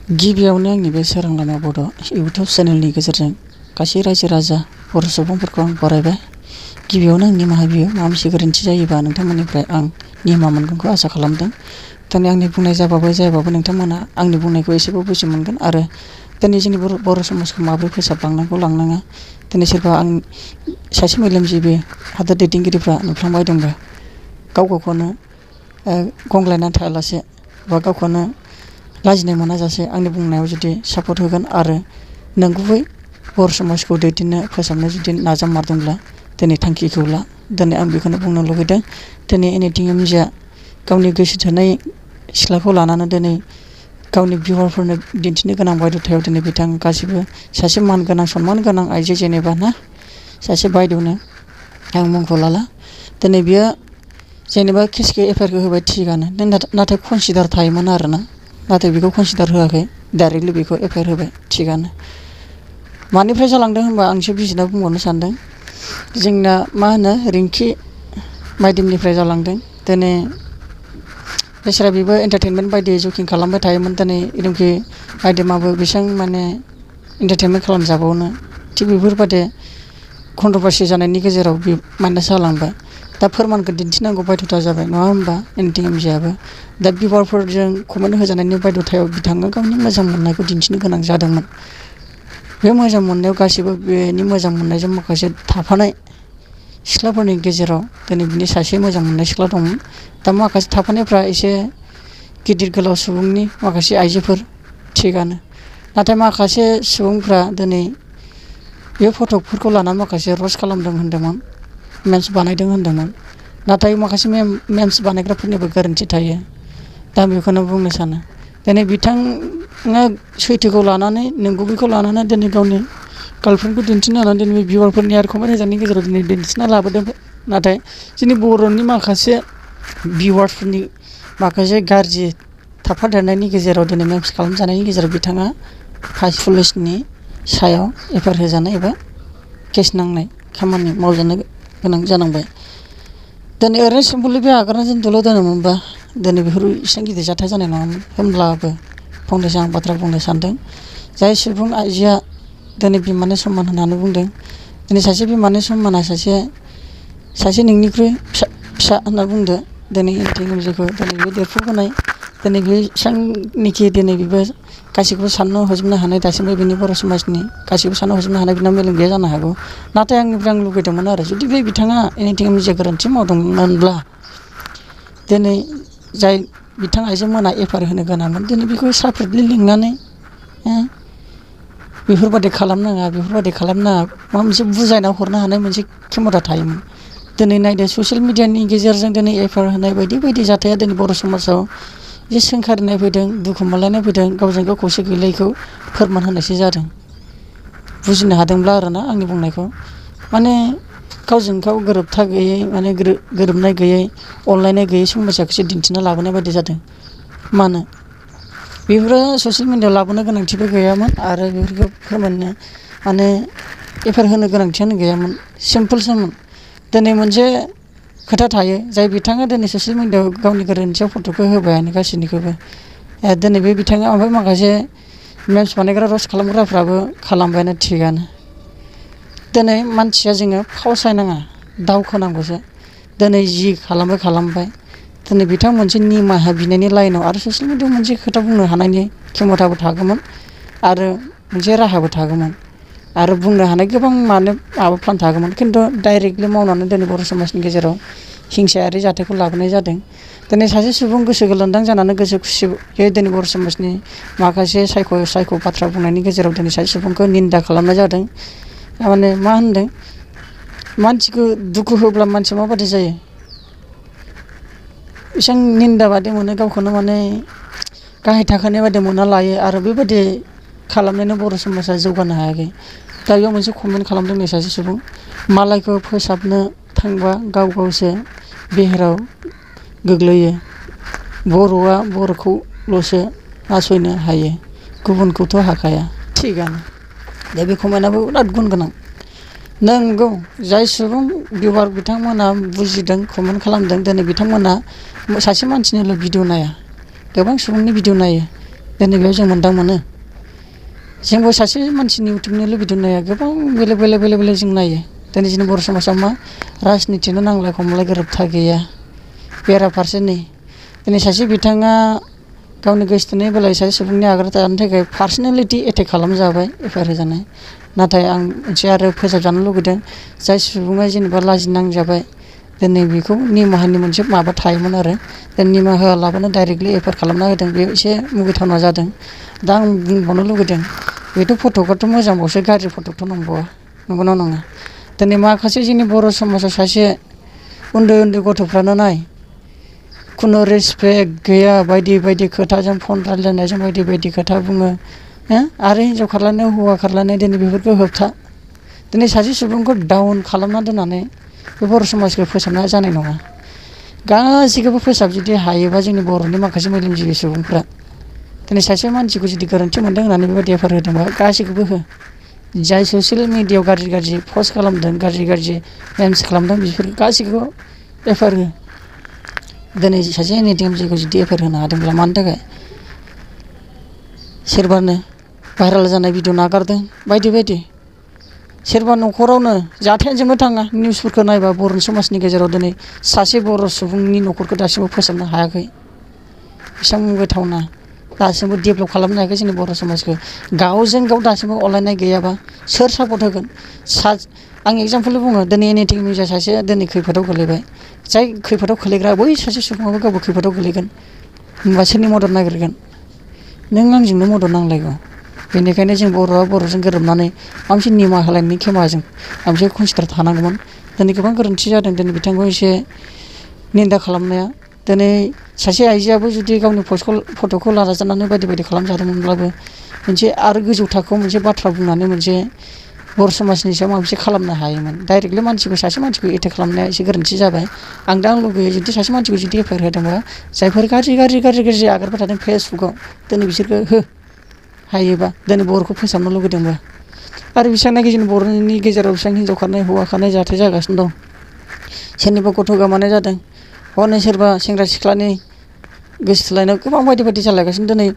गिबियावनो आंनि बे सोरां लामा बड' इउटुब चेनेलनि गेजेरजों गासै रायजो राजा बर' सुबुंफोरखौ आं बरायबाय। गिबियावनो आं निमाहा बियो, माबा मोनसे गोरोन्थि जायोबा नोंथांमोननिफ्राय आं निमाहा मोनगोनखौ आसा खालामदों। दिनै आंनि बुंनाय जायाबाबो नोंथांमोना आंनि बुंनायखौ एसेबाबो बुजि मोनगोन आरो दिनै जोंनि बर' समाजखौ माबोरै फोसाबलांनांगौ लांनाङा। दिनै सोरबा आं सासे मेलेमजिबि हादोर दैदेनगिरिफ्रा नुफ्लांबाय दंबा गावखौनो गंग्लायनानै थायालासे बा गावखौनो लाजिनाय मोनाजासे आंनि बुंनायाव जुदि सापर्ट होगोन आरो नंगुबै बर' समाजखौ दैदेननो फोसाबनो जुदि नाजामारदोंब्ला दिनै थांखिखौ ला। दिनै आं बेखौनो बुंनो लुगैदों। दिनै एनिथिं एमजिआ गावनि गोसो थोनाय सिख्लाखौ लानानै दिनै गावनि भिउवारफोरनो दिन्थिनो गोनां बायद'थायाव दिनै बिथां गासिबो सासे मान गोनां सनमान गोनां आइजो जेनेबा ना सासे बायद'नो आं मुंखौ लाला। दिनै बियो जेनेबा केसखौ एफआइआरखौ होबाय थिगानो, नाथाय कनसिडार थायोमोन आरोना। नाथाय बेखौ कनसिडार होआखै, डाइरेक्टलि बेखौ एफआइआर होबाय थिगानो। मानिफ्राय जालांदों होनबा आं एसे बिजिरना बुंबावनो सानदों। जोंना मा होनो रिंखि माइदेमनिफ्राय जालांदों। दिनै बेसोरा बेबो एन्टारटेनमेन्ट बायदि जकिं खालामबाय थायोमोन। दिनै रिंखि माइदेमाबो बेसेबां माने एन्टारटेनमेन्ट खालामजाबावनो, थिग बेफोरबादि कन्ट्रभारसि जानायनि गेजेराव बे माइनास जालांबाय। दा फोरमानखौ दिन्थिनांगौ बायध'था जाबाय नङा होमबा एनिथिं एमजिआबो। दा भिउवारफोरजों कमेन्ट होजानायनि बायध'थायाव बिथाङा गावनि मोजां मोननायखौ दिन्थिनो गोनां जादोंमोन। बे मोजां मोननायाव गासैबो बेनि मोजां मोननायजों माखासे थाफानाय सिख्लाफोरनि गेजेराव दिनै बिनि सासे मोजां मोननाय सिख्ला दंमोन। दा माखासे थाफानायफ्रा एसे गिदिर गोलाव सुबुंनि माखासे आइजोफोर थिगानो, नाथाय माखासे सुबुंफ्रा दिनै बे फटकफोरखौ लानानै माखासे रस्ट खालामदों होनदोंमोन, मेम्स बानायदों होनदोंमोन। नाथाय माखासे मेम्स बानायग्राफोरनिबो गोरोन्थि थायो। दा बेखौनो बुंनो सानो दिनै बिथाङा सैथोखौ लानानै नंगुबैखौ लानानै दिनै गावनि गार्लफ्रेन्डखौ दिन्थिनो हानानै दिनै भिउवारफोरनि आरो कमेन्ट होजानायनि गेजेराव दिनै दिन्थिना लाबोदों। नाथाय जोंनि बर'नि माखासे भिउवार्सफोरनि माखासे गाज्रि थाफादेरनायनि गेजेराव दिनै मेम्स खालामजानायनि गेजेराव बिथाङा हाइ पुलिसनि सायाव एफआइआर होजानाय एबा केस नांनाय खामानि मावजानो गोनां जानांबाय। दिनै ओरैनो सिम्पोलि बे आगारनानै दोनदोल' दोनोमोनबा दिनै बेफोर एसेबां गिदिर जाथाय जानाय नङामोन। होमब्लाबो फंनैसो आं बाथ्रा बुंनो सानदों। जाय सुबुं आइजोआ दिनै बिमानि सनमान होननानै बुंदों, दिनै सासे बिमानि सनमाना सासे नोंनिख्रुइ फिसा होनना बुंदो दिनै एनिथिं एमजिखौ दिनै बे देरफुबोनाय दिनै बे एसेबांनिखि दिनै बेबो गासैखौबो साननो हजोबनो हानाय दासिमबो बिनि बर' समाजनि गासैबो साननो हजोबनो हानाय बिनाव मेलेम गैया जानो हागौ। नाथाय आंनिफ्राय आं लुगैदोंमोन आरो जुदि बे बिथाङा एनिथिं एमजिआ गोरोन्थि मावदोंमोनब्ला दिनै जाय बिथां आइजोमोना एफआइआर होनो गोनांमोन दिनै बेखौ सापरेटलि लिंनानै बेफोरबादि खालामनाङा माबा मोनसे बुजायना हरनो हानाय मोनसे खेमथा थायोमोन। दिनै नायदो ससियेल मिडियानि गेजेरजों दिनै एफआइआर होनाय बायदि बायदि जाथाया दिनै बर' समाजाव जे सोंखारिनाय फैदों, दुखु मोनलायनाय फैदों, गावजों गाव खौसे गैलायिखौ फोरमान होनायसो जादों। बुजिनो हादोंब्ला आरोना आंनि बुंनायखौ माने गावजों गाव गोरोबथा गैयै माने गोरोबनाय गैयै अनलायनाय गैयै समयसाखौसो दिन्थिना लाबोनाय बायदि जादों। मानो बेफोरो ससियेल मिडियायाव लाबोनो गोनांथिबो गैयामोन आरो बेफोरखौ फोरमायनो माने एफआइआर होनो गोनांथियानो गैयामोन, सिम्पोलसोमोन। दिनै मोनसे खोथा थायो, जाय बिथाङा दिनै ससियेल मिडियायाव गावनि गोरोन्थियाव फट'खौ होबायानो गासैनिखौबो दिनै बे बिथाङा ओमफ्राय माखासे मेम्स बानायग्रा रस्ट खालामग्राफ्राबो खालामबायानो थिगानो। दिनै मानसिया जोङो फावसायनाङा दावखोनांगौसो। दिनै जि खालामबाय दिनै बिथां मोनसे निमाहा बिनायनि लाइनाव आरो ससियेल मिडियायाव मोनसे खोथा बुंनो हानायनि खेमथाबो थागौमोन आरो मोनसे राहाबो थागौमोन आरो बुंनो हानाय गोबां माबा प्लान थागौमोन। खिन्थु डाइरेक्टलि मावनानै दिनै बर' समाजनि गेजेराव हिंसायारि जाथायखौ लाबोनाय जादों। दिनै सासे सुबुं गोसो गोलोन्दां जानानै गोसो खुसियै दिनै बर' समाजनि माखासे सायख' बाथ्रा बुंनायनि गेजेराव दिनै सासे सुबुंखौ निन्दा खालामनाय जादों। माने मा होनदों, मानसिखौ दुखु होब्ला मानसिया माबादि जायो, एसेबां निन्दा बादि मोनो, गावखौनो माने गाहाय थाखोनि बादि मोनना लायो आरो बेबायदि खालामनायनि बर' समाजा जौगानो हायाखै। दा बेयाव मोनसे कमेन्ट खालामदों नै सासे सुबुं, मालायखौ फोसाबनो थांबा गावसो बेहेराव गोग्लैयो, बर'आ बर'खौल'सो नासयनो हायो, गुबुनखौथ' हाखाया। थिगानो, दा बे कमेन्टआबो बिराद गुन गोनां। नंगौ, जाय सुबुं भिउवार बिथांमोना बुजिदों, कमेन्ट खालामदों, दिनै बिथांमोना सासे मानसिनिल' भिडिअ नाया, गोबां सुबुंनि भिडिअ नायो। दिनै बेयाव जों मोनदां मोनो जोंबो सासे मानसिनि इउटुबनि लुगैदों नाया गोबां बेलेग बेलेग जों नायो दिनै जोंनि बर' समाजाव मा राजनिथिनो नांलाय खमलाय गोरोबथा गैया बेराफारसेनि दिनै सासे बिथाङा गावनि गोसोथोनाय बेलायाव सासे सुबुंनि आगान थानो थाखाय पार्सनेलिटि एटेक खालामजाबाय एफआइआर होजानाय नाथाय आं मोनसे आरो फोसाबजानो लुगैदों जाय सुबुङा जेनेबा लाजिनांजाबाय दिनै बेखौ निमाहानि मोनसे माबा थायोमोन आरो निमाहा होआलाबानो डाइरेक्टलि एफआइआर खालामना होदों बे एसे मुगैथावना जादों दा आं बुंबावनो लुगैदों बेथ' फटकआथ' मोजांबावसो गाज्रि फटकथ' नंबावा नंगौना नङा दिनै माखासे जोंनि बर' समाजाव सासे उन्दै गथ'फ्रानो नाय खुनु रेसपेक्ट गैया बायदि खोथाजों फन रायज्लायनायजों बायदि खोथा बुङो आरो हिनजाव खारलायनाय हौवा खारलायनाय दिनै बेफोरखौ होबथा दिनै सासे सुबुंखौ डाउन खालामना दोननानै बे बर' समाजखौ फोसाबना जानाय नङा गासैखौबो फोसाब जुदि हायोबा जोंनि बर'नि माखासे मेलेमजिबि सुबुंफ्रा दिनै सासे मानसिखौ जुदि गोरोन्थि मोनदों होननानै बेबायदि एफआइआर होदोंबा गासैखौबो हो जाय ससियेल मिडियायाव गाज्रि पस्ट खालामदों गाज्रि मेम्स खालामदों बेफोर गासैखौबो एफआइआर हो दिनै सासे एनएटिएमसिखौ जुदि एफआइआर होनो हादोंब्ला मानि थाखाय सोरबानो भाइरेल जानाय भिडिअ नागारदों बायदि सोरबा न'खरावनो जाथायानो जोबनो थाङा निउसफोरखौ नायबा बर' समाजनि गेजेराव दिनै सासे बर' सुबुंनि न'खरखौ दासिमबो फोसाबनो हायाखै बेसेबां मुगैथावना दासिमबो डेभेलप खालामनो हायाखै जोंनि बर' समाजखौ गावजों गाव दासिमबो अनलायनाय गैयाबा सोर सापर्ट होगोन आं एगजामपोल बुङो दिनै एनएटिएमनि सासे दिनै खैफोदाव गोलैबाय जाय खैफोदाव खोलैग्रा बै सासे सुबुङाबो गावबो खैफोदाव गोलैगोन होनबा सोरनि मदद नागिरगोन नों आंजोंनो मदद नांलायगौ बेनिखायनो जों बर'आ बर'जों गोरोबनानै माबा मोनसे निमाहा होलायनायनि खेमाजों माबा मोनसे कनसिडार थानांगौमोन दिनै गोबां गोरोन्थि जादों दिनै बिथांखौ एसे निन्दा खालामनाया दिनै सासे आइजोआबो जुदि गावनि फट'खौ लाजानानै बायदि खालामजादोंमोनब्लाबो मोनसे आरो गोजौ थाखोआव मोनसे बाथ्रा बुंनानै मोनसे बर' समाजनि सायाव माबा मोनसे खालामनो हायोमोन डाइरेक्टलि सासे मानसिखौ एटेक खालामनाया एसे गोरोन्थि जाबाय आं दा लुगैयो जुदि सासे मानसिखौ जुदि एफआइआर होदोंबा जायफोर गाज्रि आगारबाय थादों फेसबुकाव दिनै बिसोरखौ हो हायोबा दिनै बर'खौ फोसाबनो लुगैदोंबा आरो बेसेबांनाखि जोंनि बर'नि गेजेराव बेसेबां हिनजाव खारनाय हौवा खारनाय जाथाय जागासिनो दं सोरनिबा गथ' गोमानाय जादों हनै सोरबा सेंग्रा सिख्लानि गोसो थोलायनायाव गोबां बायदि जालायगासिनो दिनै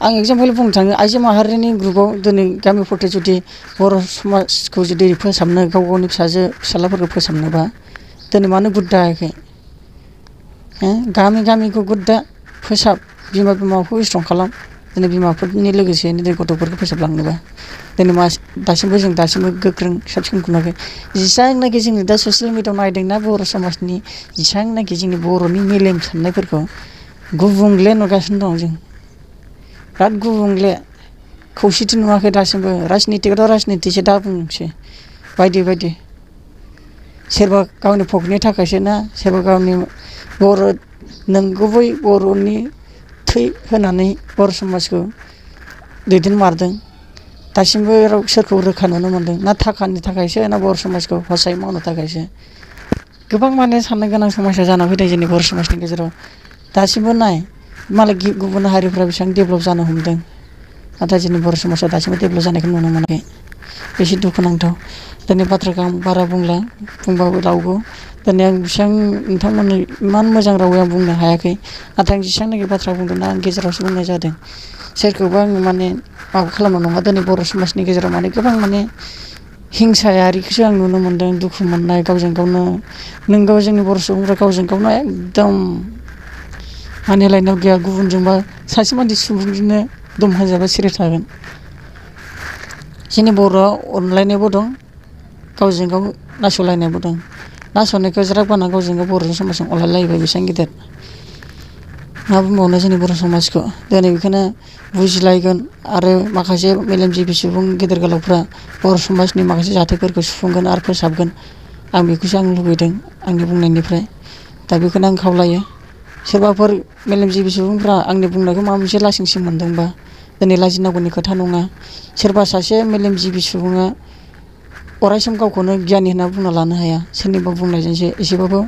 आं एगजामपोल बुंनो थाङो आइजो माहारिनि ग्रुपाव दिनै गामिफोरखौ जुदि बर' समाजखौ जुदि फोसाबनो गावनि फिसालाफोरखौ फोसाबनोबा दिनै मानो गुद्दा हायाखै गामिखौ गुद्दा फोसाब बिमाखौ स्ट्रं खालाम दिनै बिमाफोरनि लोगोसेनो दिनै गथ'फोरखौ फोसाबलांनोबा दिनै दासिमबो गोख्रों साब सिखोन नुवाखै जेसेबांनाखि जोङो दा ससियेल मिडियायाव नायदोंना बर' समाजनि जेसेबांनाखि जोंनि बर'नि मेलेम साननायफोरखौ गुबुंले नुगासिनो दं जों बिराद गुबुंले खौसेथि नुवाखै दासिमबो राजनितिकआथ' राजनितिसो दा बुंसै बायदि सोरबा गावनि पकेटनि थाखायसो ना सोरबा गावनि नंगुबै बर'नि थै होनानै बर' समाजखौ दैदेनमारदों दासिमबो सोरखौ रोखा नुनो मोनदों ना थाखानि थाखायसो ना बर' समाजखौ हसायै मावनो थाखायसो गोबां माने साननो गोनां समस्या जानानै फैदों जोंनि बर' समाजनि गेजेराव दासिमबो नाय मालाय गुबुन हारिफ्रा बेसेबां डेभेलप जानो हमदों नाथाय जोंनि बर' समाजाव दासिमबो डेभेलप जानायखौ नुनो मोनाखै एसे दुखुनांथाव दिनै बाथ्राखौ आं बारा बुंबाबो लावगौ दिनै आं बेसेबां नोंथांमोननो इमान मोजां रावै आं बुंनो हायाखै नाथाय आं जेसेबांनाखि बाथ्रा बुंदोंना आं गेजेरावसो बुंनाय जादों सोरखौबा आं माने माबा खालामनो नङा दिनै बर' समाजनि गेजेराव माने गोबां माने हिंसायारिखौसो आं नुनो मोनदों दुखु मोननाय गावजों गावनो नोंगौ जोंनि बर' सुबुंफ्रा गावजों गावनो एकदम मानिलायनायाव गैया गुबुनजोंबा सासे मानसि सुबुंजोंनो दम होजाबा सिरि थागोन जोंनि बर'आव अनलायनायबो दं गावजों गाव नासयलायनायबो दं नासयनायखौ ज्राब गारना गावजों गाव बर' समाजजों अनलायलायोबा बेसेबां गिदिर मा बुंबावनो जोंनि बर' समाजखौ दिनै बेखौनो बुजिलायगोन आरो माखासे मेलेमजिबि सुबुं गेदेर गोलावफ्रा बर' समाजनि माखासे जाथायफोरखौ सुफुंगोन आरो फोसाबगोन आं बेखौसो आं लुबैदों आंनि बुंनायनिफ्राय दा बेखौनो आं खावलायो सोरबाफोर मेलेमजिबि सुबुंफ्रा आंनि बुंनायखौ माबा मोनसे लासिंसिं मोनदोंबा दिनै लाजिनांगौनि खोथा नङा सोरबा सासे मेलेमजिबि सुबुङा अरायसम गावखौनो गियानि होनना बुंना लानो हाया सोरनिबा बुंनायजोंसो एसेबाबो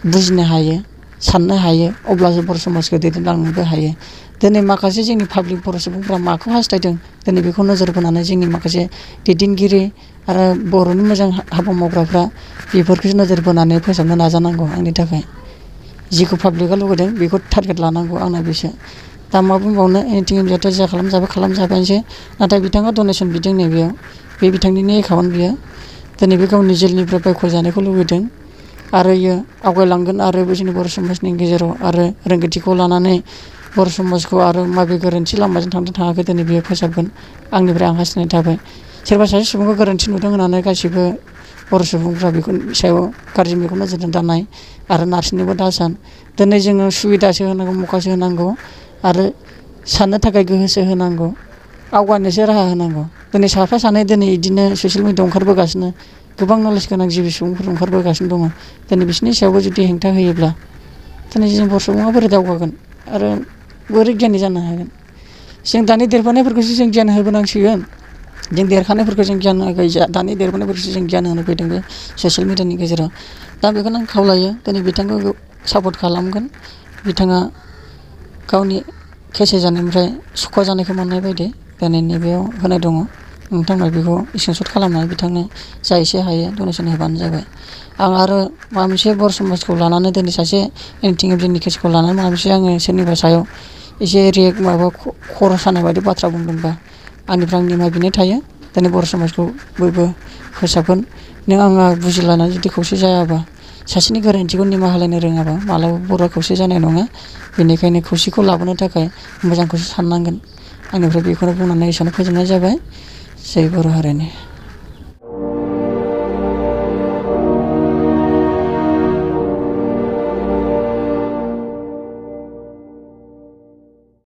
बुजिनो हायो साननो हायो अब्लासो बर' समाजखौ दैदेनलांनोबो हायो दिनै माखासे जोंनि पाब्लिक बर' सुबुंफ्रा माखौ हास्थायदों दिनै बेखौ नोजोर बोनानै जोंनि माखासे दैदेनगिरि आरो बर'नि मोजां हाबा मावग्राफ्रा बेफोरखौसो नोजोर बोनानै फोसाबनो नाजानांगौ आंनि थाखाय जिखौ पाब्लिकआ लुगैदों बेखौ टारगेट लानांगौ आंना बेसो दा मा बुंबावनो एनिथिं इन्डियाथ' जा खालामजाबायसै नाथाय बिथाङा डनेसन बिदों नैबेयाव बे बिथांनिनो एकाउन्ट बियो दिनै बे गावनि जेलनिफ्राय बायख'जानायखौ लुबैदों आरो इयो आवगायलांगोन आरो जोंनि बर' समाजनि गेजेराव आरो रोंगौथिखौ लानानै बर' समाजखौ आरो माबे गोरोन्थि लामाजों थांदों थाङाखै दिनै बियो फोसाबगोन आंनिफ्राय आं हास्थायनाय थाबाय सोरबा सासे सुबुंखौ गोरोन्थि नुदों होननानै गासिबो बर' सुबुंफ्रा बेखौ सायाव गाज्रि मेगन नोजोरजों दानाय आरो नारसिननोबो दासान दिनै जोङो सुबिदासो होनांगौ मौकासो होनांगौ आरो साननो थाखाय गोहोसो होनांगौ आवगायनोसो राहा होनांगौ दिनै साफा सानै दिनै बिदिनो ससियेल मिडियाआव ओंखारबोगासिनो गोबां नलेज गोनां जिबि सुबुंफोर ओंखारबोगासिनो दङ दिनै बिसोरनि सायावबो जुदि हेंथा होयोब्ला दिनै जों बर' सुबुङा बोरै दावगागोन आरो बोरै गियानि जानो हागोन जों दानि देरबोनायफोरखौसो जों गियान होबोनांसिगोन जों देरखानायफोरखौ जों गियान होगोन दानि देरबोनायफोरखौसो जों गियान होनो फैदों बे ससियेल मिडियानि गेजेराव दा बेखौनो आं खावलायो दिनै बिथांखौ सापर्ट खालामगोन बिथाङा गावनि केसे जानायनिफ्राय सुख' जानायखौ मोननाय बायदि दिनै नैबेयाव होनाय दङ नोंथांमोना बेखौ स्क्रिनशट खालामनानै बिथांनो जा एसे हायो डनेसन होबानो जाबाय आं आरो माबा मोनसे बर' समाजखौ लानानै दिनै सासे एनिथिं जोंनि केसखौ लानानै माबा मोनसे आङो सोरनिबा सायाव एसे माबा खर' सानाय बायदि बाथ्रा बुंदोंबा आंनिफ्राय आं निमाहा बिनाय थायो दिनै बर' समाजखौ बयबो फोसाबगोन नों आंहा बुजिलायनानै जुदि खौसे जायाबा सासेनि गोरोन्थिखौ निमाहा होलायनो रोङाबा मालाबा बर'आ खौसे जानाय नङा बेनिखायनो खौसेखौ लाबोनो थाखाय मोजांखौसो साननांगोन आंनिफ्राय बेखौनो बुंनानै एसेयावनो फोजोबनाय जाबाय जै बर' हारिनि